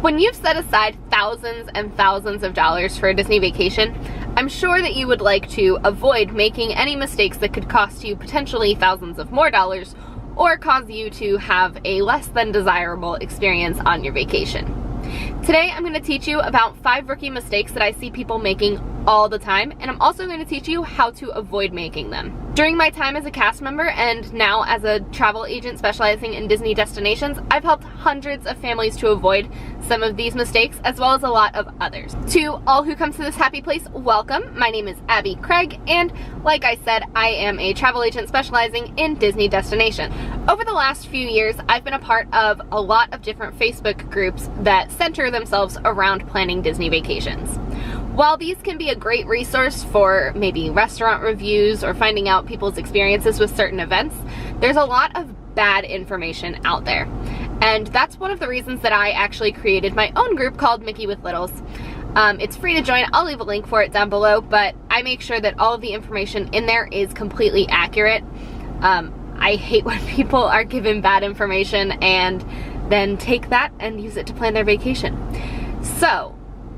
When you've set aside thousands and thousands of dollars for a Disney vacation, I'm sure that you would like to avoid making any mistakes that could cost you potentially thousands of more dollars or cause you to have a less than desirable experience on your vacation. Today I'm going to teach you about 5 rookie mistakes that I see people making all the time, and I'm also going to teach you how to avoid making them. During my time as a cast member and now as a travel agent specializing in Disney destinations, I've helped hundreds of families to avoid some of these mistakes as well as a lot of others. To all who come to this happy place, welcome. My name is Abby Craig, and like I said, I am a travel agent specializing in Disney destination. Over the last few years, I've been a part of a lot of different Facebook groups that center themselves around planning Disney vacations. While these can be a great resource for maybe restaurant reviews or finding out people's experiences with certain events, there's a lot of bad information out there. And that's one of the reasons that I actually created my own group called Mickey with Littles. It's free to join. I'll leave a link for it down below, but I make sure that all of the information in there is completely accurate. I hate when people are given bad information and then take that and use it to plan their vacation. So,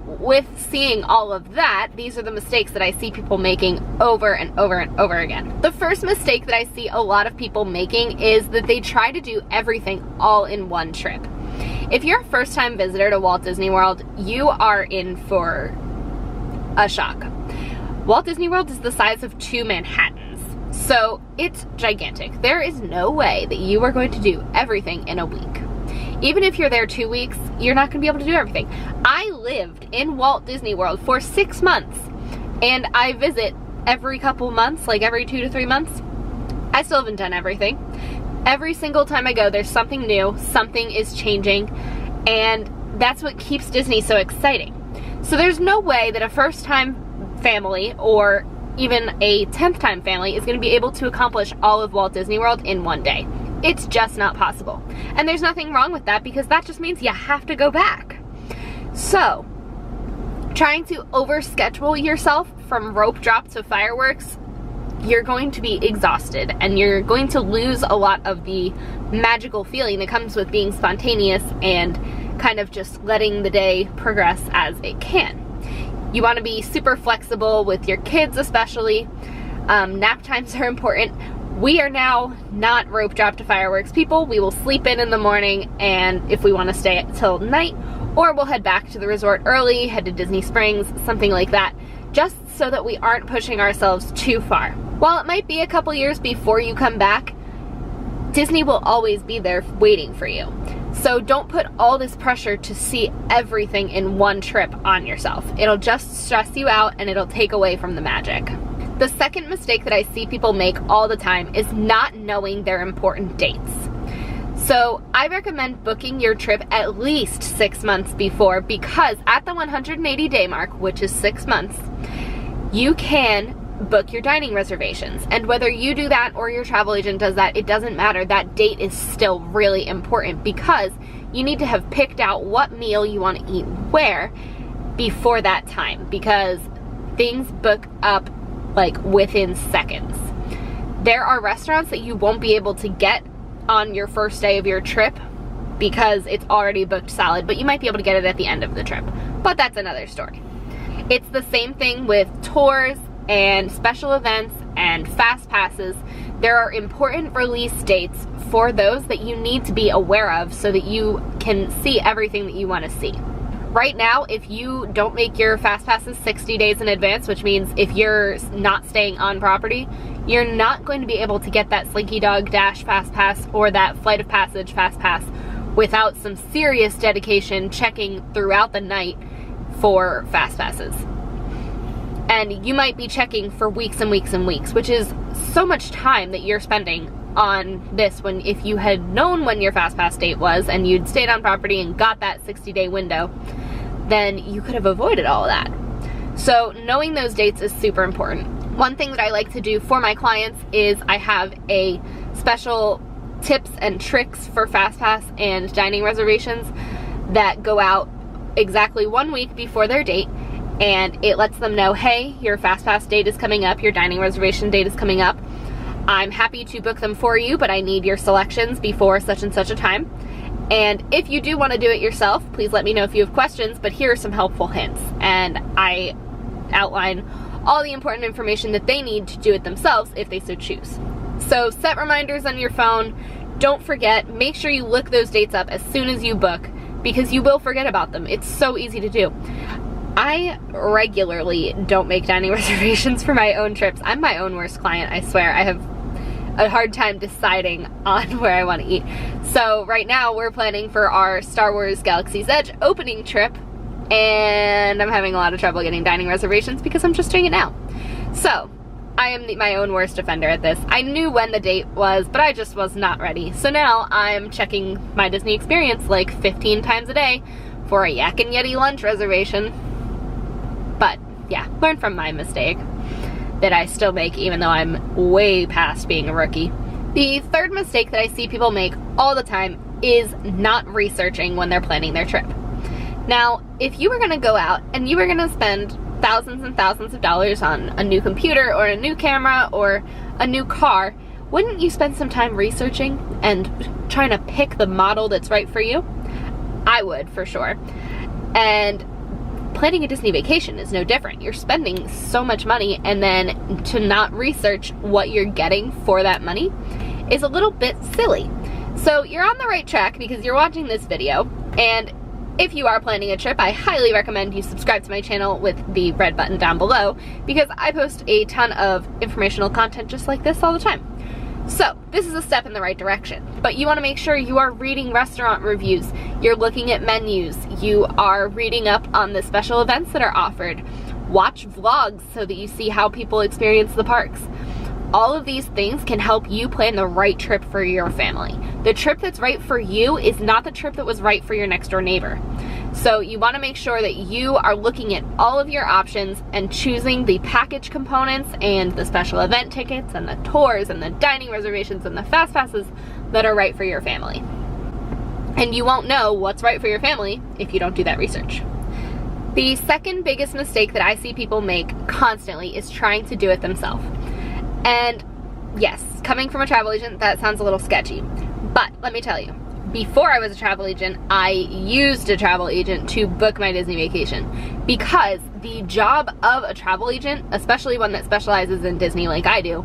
with seeing all of that, these are the mistakes that I see people making over and over and over again. The first mistake that I see a lot of people making is that they try to do everything all in one trip. If you're a first-time visitor to Walt Disney World, you are in for a shock. Walt Disney World is the size of 2 Manhattans, so it's gigantic. There is no way that you are going to do everything in a week. Even if you're there 2 weeks, you're not going to be able to do everything. I lived in Walt Disney World for 6 months, and I visit every couple months, like every 2 to 3 months. I still haven't done everything. Every single time I go, there's something new, something is changing, and that's what keeps Disney so exciting. So there's no way that a first-time family or even a 10th-time family is going to be able to accomplish all of Walt Disney World in one day. It's just not possible. And there's nothing wrong with that because that just means you have to go back. So, trying to overschedule yourself from rope drop to fireworks, you're going to be exhausted and you're going to lose a lot of the magical feeling that comes with being spontaneous and kind of just letting the day progress as it can. You want to be super flexible with your kids especially. Nap times are important. We are now not rope drop to fireworks people. We will sleep in the morning, and if we want to stay till night, or we'll head back to the resort early, head to Disney Springs, something like that, just so that we aren't pushing ourselves too far. While it might be a couple years before you come back, Disney will always be there waiting for you. So don't put all this pressure to see everything in one trip on yourself. It'll just stress you out and it'll take away from the magic. The second mistake that I see people make all the time is not knowing their important dates. So I recommend booking your trip at least 6 months before, because at the 180-day mark, which is 6 months, you can book your dining reservations. And whether you do that or your travel agent does that, it doesn't matter. That date is still really important because you need to have picked out what meal you want to eat where before that time, because things book up like within seconds. There are restaurants that you won't be able to get on your first day of your trip because it's already booked solid, but you might be able to get it at the end of the trip. But that's another story. It's the same thing with tours and special events and fast passes. There are important release dates for those that you need to be aware of so that you can see everything that you want to see. Right now, if you don't make your fast passes 60 days in advance, which means if you're not staying on property, you're not going to be able to get that Slinky Dog Dash fast pass or that Flight of Passage fast pass without some serious dedication checking throughout the night for fast passes. And you might be checking for weeks and weeks and weeks, which is so much time that you're spending on this, when if you had known when your fast pass date was and you'd stayed on property and got that 60-day window, then you could have avoided all of that. So knowing those dates is super important. One thing that I like to do for my clients is I have a special tips and tricks for fast pass and dining reservations that go out exactly 1 week before their date, and it lets them know, hey, your fast pass date is coming up, your dining reservation date is coming up. I'm happy to book them for you, but I need your selections before such and such a time. And if you do want to do it yourself, please let me know if you have questions, but here are some helpful hints. And I outline all the important information that they need to do it themselves if they so choose. So set reminders on your phone. Don't forget, make sure you look those dates up as soon as you book, because you will forget about them. It's so easy to do. I regularly don't make dining reservations for my own trips. I'm my own worst client, I swear. I have a hard time deciding on where I want to eat. So right now we're planning for our Star Wars Galaxy's Edge opening trip, and I'm having a lot of trouble getting dining reservations because I'm just doing it now. So I am my own worst offender at this. I knew when the date was, but I just was not ready. So now I'm checking my Disney experience like 15 times a day for a Yak and Yeti lunch reservation. But yeah, learn from my mistake that I still make even though I'm way past being a rookie. The third mistake that I see people make all the time is not researching when they're planning their trip. Now, if you were gonna go out and you were gonna spend thousands and thousands of dollars on a new computer or a new camera or a new car, wouldn't you spend some time researching and trying to pick the model that's right for you? I would, for sure. And planning a Disney vacation is no different. You're spending so much money, and then to not research what you're getting for that money is a little bit silly. So you're on the right track because you're watching this video, and if you are planning a trip, I highly recommend you subscribe to my channel with the red button down below, because I post a ton of informational content just like this all the time. So this is a step in the right direction, but you want to make sure you are reading restaurant reviews, you're looking at menus, you are reading up on the special events that are offered, watch vlogs so that you see how people experience the parks. All of these things can help you plan the right trip for your family. The trip that's right for you is not the trip that was right for your next door neighbor. So you want to make sure that you are looking at all of your options and choosing the package components and the special event tickets and the tours and the dining reservations and the fast passes that are right for your family. And you won't know what's right for your family if you don't do that research. The second biggest mistake that I see people make constantly is trying to do it themselves. And yes, coming from a travel agent, that sounds a little sketchy. But let me tell you, before I was a travel agent, I used a travel agent to book my Disney vacation, because the job of a travel agent, especially one that specializes in Disney like I do,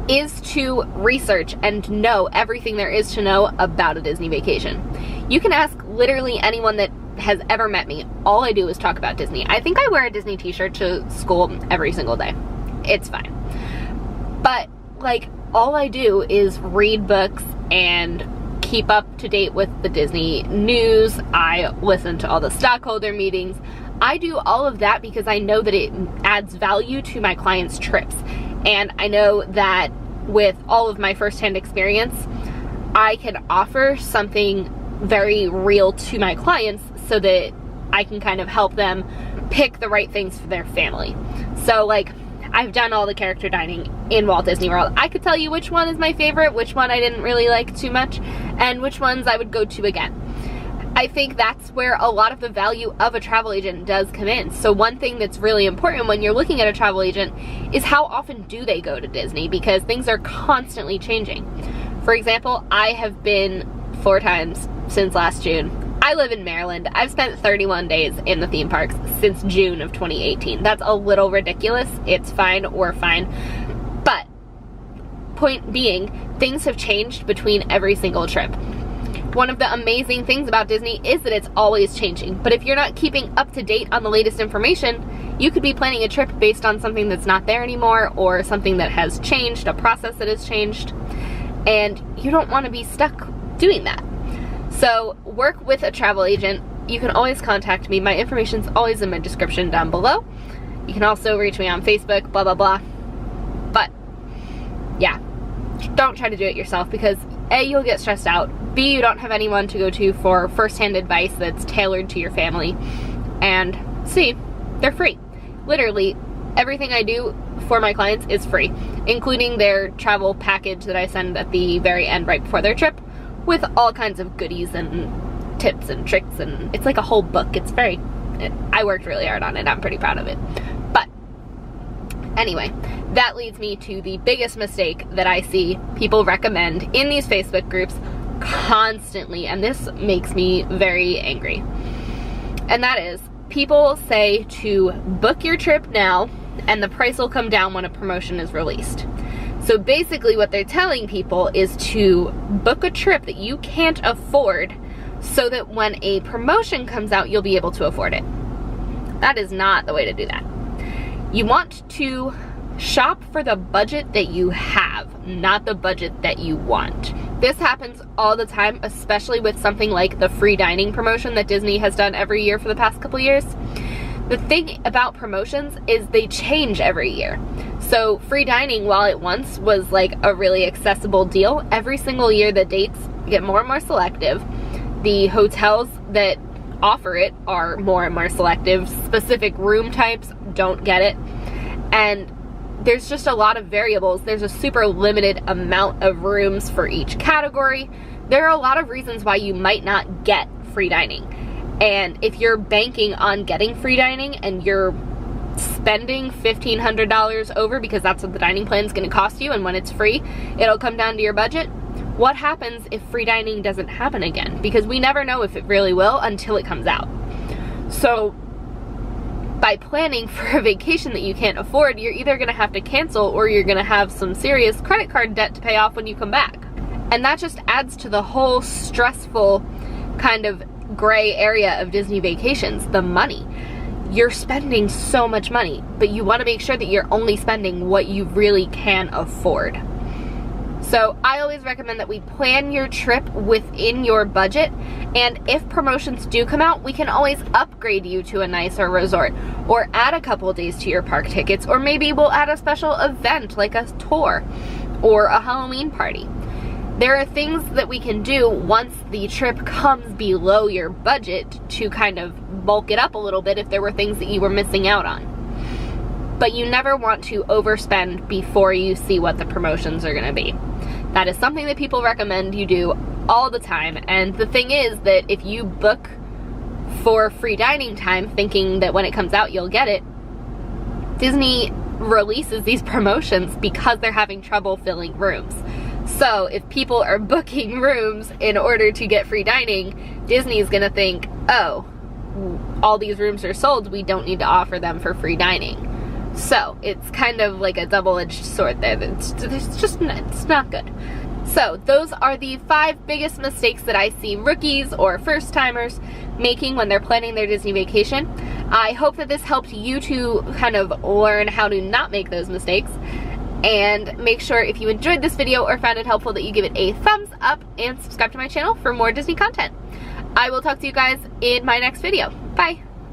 is to research and know everything there is to know about a Disney vacation. You can ask literally anyone that has ever met me. All I do is talk about Disney. I think I wear a Disney t-shirt to school every single day. It's fine. But like, all I do is read books and keep up to date with the Disney news. I listen to all the Stockholder meetings. I do all of that because I know that it adds value to my clients' trips. And I know that with all of my firsthand experience, I can offer something very real to my clients so that I can kind of help them pick the right things for their family. So like, I've done all the character dining in Walt Disney World. I could tell you which one is my favorite, which one I didn't really like too much, and which ones I would go to again. I think that's where a lot of the value of a travel agent does come in. So one thing that's really important when you're looking at a travel agent is how often do they go to Disney, because things are constantly changing. For example, I have been 4 times since last June. I live in Maryland. I've spent 31 days in the theme parks since June of 2018. That's a little ridiculous. It's fine, we're fine. But point being, things have changed between every single trip. One of the amazing things about Disney is that it's always changing. But if you're not keeping up to date on the latest information, you could be planning a trip based on something that's not there anymore, or something that has changed, a process that has changed, and you don't want to be stuck doing that. So work with a travel agent. You can always contact me. My information's always in my description down below. You can also reach me on Facebook, blah, blah, blah. But yeah, don't try to do it yourself, because A, you'll get stressed out. B, you don't have anyone to go to for first-hand advice that's tailored to your family. And C, they're free. Literally, everything I do for my clients is free, including their travel package that I send at the very end right before their trip, with all kinds of goodies and tips and tricks, and it's like a whole book. It's very, I worked really hard on it. I'm pretty proud of it. But anyway, that leads me to the biggest mistake that I see people recommend in these Facebook groups constantly, and this makes me very angry. And that is, people say to book your trip now and the price will come down when a promotion is released. So basically what they're telling people is to book a trip that you can't afford so that when a promotion comes out, you'll be able to afford it. That is not the way to do that. You want to shop for the budget that you have, not the budget that you want. This happens all the time, especially with something like the free dining promotion that Disney has done every year for the past couple years. The thing about promotions is they change every year. So free dining, while it once was like a really accessible deal, every single year the dates get more and more selective. The hotels that offer it are more and more selective. Specific room types don't get it. And there's just a lot of variables. There's a super limited amount of rooms for each category. There are a lot of reasons why you might not get free dining. And if you're banking on getting free dining and you're spending $1,500 over because that's what the dining plan is going to cost you, and when it's free, it'll come down to your budget, what happens if free dining doesn't happen again? Because we never know if it really will until it comes out. So by planning for a vacation that you can't afford, you're either going to have to cancel or you're going to have some serious credit card debt to pay off when you come back. And that just adds to the whole stressful kind of gray area of Disney vacations, the money. You're spending so much money, but you want to make sure that you're only spending what you really can afford. So I always recommend that we plan your trip within your budget, and if promotions do come out, we can always upgrade you to a nicer resort or add a couple days to your park tickets, or maybe we'll add a special event like a tour or a Halloween party. There are things that we can do once the trip comes below your budget to kind of bulk it up a little bit if there were things that you were missing out on. But you never want to overspend before you see what the promotions are going to be. That is something that people recommend you do all the time. And the thing is that if you book for free dining time thinking that when it comes out you'll get it, Disney releases these promotions because they're having trouble filling rooms. So if people are booking rooms in order to get free dining, Disney's gonna think, oh, all these rooms are sold, we don't need to offer them for free dining. So it's kind of like a double-edged sword there. It's not good. So those are the 5 biggest mistakes that I see rookies or first-timers making when they're planning their Disney vacation. I hope that this helped you to kind of learn how to not make those mistakes. And make sure if you enjoyed this video or found it helpful that you give it a thumbs up and subscribe to my channel for more Disney content. I will talk to you guys in my next video. Bye!